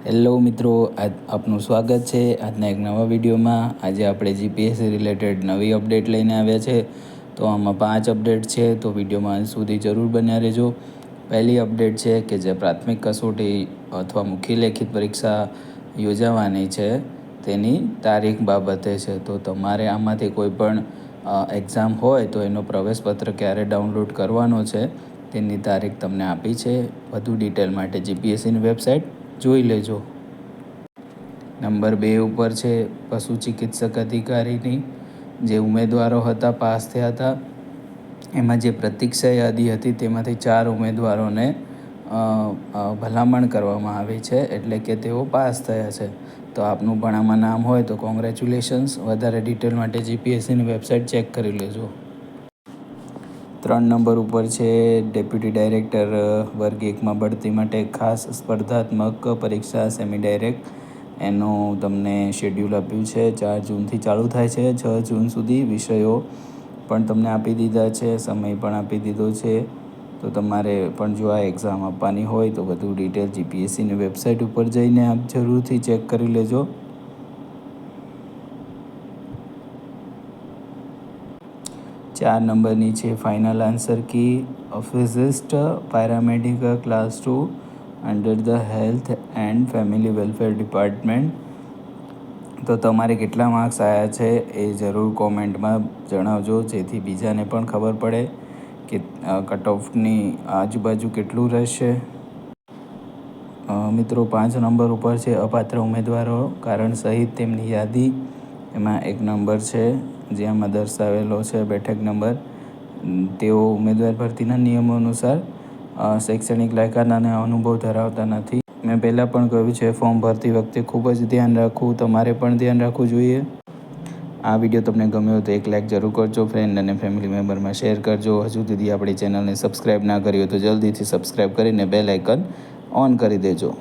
Hello મિત્રો, આપનું સ્વાગત છે આજના એક નવા વિડીયોમાં। આજે આપણે જીપીએસસી રિલેટેડ નવી અપડેટ લઈને આવ્યા છે। તો આમાં 5 અપડેટ છે, તો વિડીયોમાં અંત સુધી જરૂર બન્યા રહેજો। પહેલી અપડેટ છે કે જે પ્રાથમિક કસોટી અથવા મુખ્ય લેખિત પરીક્ષા યોજાવાની છે તેની તારીખ બાબતે છે। તો તમારે આમાંથી કોઈ પણ એક્ઝામ હોય તો એનો પ્રવેશપત્ર ક્યારે ડાઉનલોડ કરવાનો છે તેની તારીખ તમને આપી છે। વધુ ડિટેલ માટે જીપીએસસીની વેબસાઇટ જોઈ લેજો। નંબર 2 ઉપર છે પશુ ચિકિત્સક અધિકારીની જે ઉમેદવારો હતા પાસ થયા હતા, એમાં જે પ્રતીક્ષા યાદી હતી તેમાંથી 4 ઉમેદવારોને ભલામણ કરવામાં આવી છે, એટલે કે તેઓ પાસ થયા છે। તો આપનું પણ આમાં નામ હોય તો કોંગ્રેચ્યુલેશન્સ। વધારે ડિટેલ માટે જીપીએસસીની વેબસાઇટ ચેક કરી લેજો। 3 નંબર ઉપર છે ડેપ્યુટી ડાયરેક્ટર વર્ગ 1માં બઢતી માટે ખાસ સ્પર્ધાત્મક પરીક્ષા સેમી ડાયરેક્ટ, એનું તમને શેડ્યુલ આપ્યું છે। 4 જૂનથી ચાલુ થાય છે, 6 જૂન સુધી। વિષયો પણ તમને આપી દીધા છે, સમય પણ આપી દીધો છે। તો તમારે પણ જો આ એક્ઝામ આપવાની હોય તો વધુ ડિટેલ જીપીએસસીની વેબસાઇટ ઉપર જઈને આપ જરૂરથી ચેક કરી લેજો। 4 નંબરની છે ફાઇનલ આન્સર કી ઓફિસિસ્ટ paramedical class 2 under the health and family welfare department. તો તમારે કેટલા માર્ક્સ આવ્યા છે એ જરૂર કોમેન્ટમાં જણાવજો, જેથી બીજાને પણ ખબર પડે કે કટ ઓફની આજુબાજુ કેટલું રહેશે। મિત્રો 5 નંબર ઉપર છે અપાત્ર ઉમેદવારો કારણ સહિત તેમની યાદી। એમાં 1 નંબર છે જેમાં દર્શાવેલો છે બેઠક નંબર। તેઓ ઉમેદવાર ભરતીના નિયમો અનુસાર શૈક્ષણિક લાયકાત અને અનુભવ ધરાવતા નથી। મેં પહેલાં પણ કહ્યું છે, ફોર્મ ભરતી વખતે ખૂબ જ ધ્યાન રાખવું, તમારે પણ ધ્યાન રાખવું જોઈએ। આ વિડીયો તમને ગમ્યો હોય તો એક લાઇક જરૂર કરજો, ફ્રેન્ડ અને ફેમિલી મેમ્બરમાં શેર કરજો। હજુ સુધી આપણી ચેનલને સબસ્ક્રાઈબ ના કરી હોય તો જલ્દીથી સબસ્ક્રાઈબ કરીને બેલ આઇકન ઓન કરી દેજો।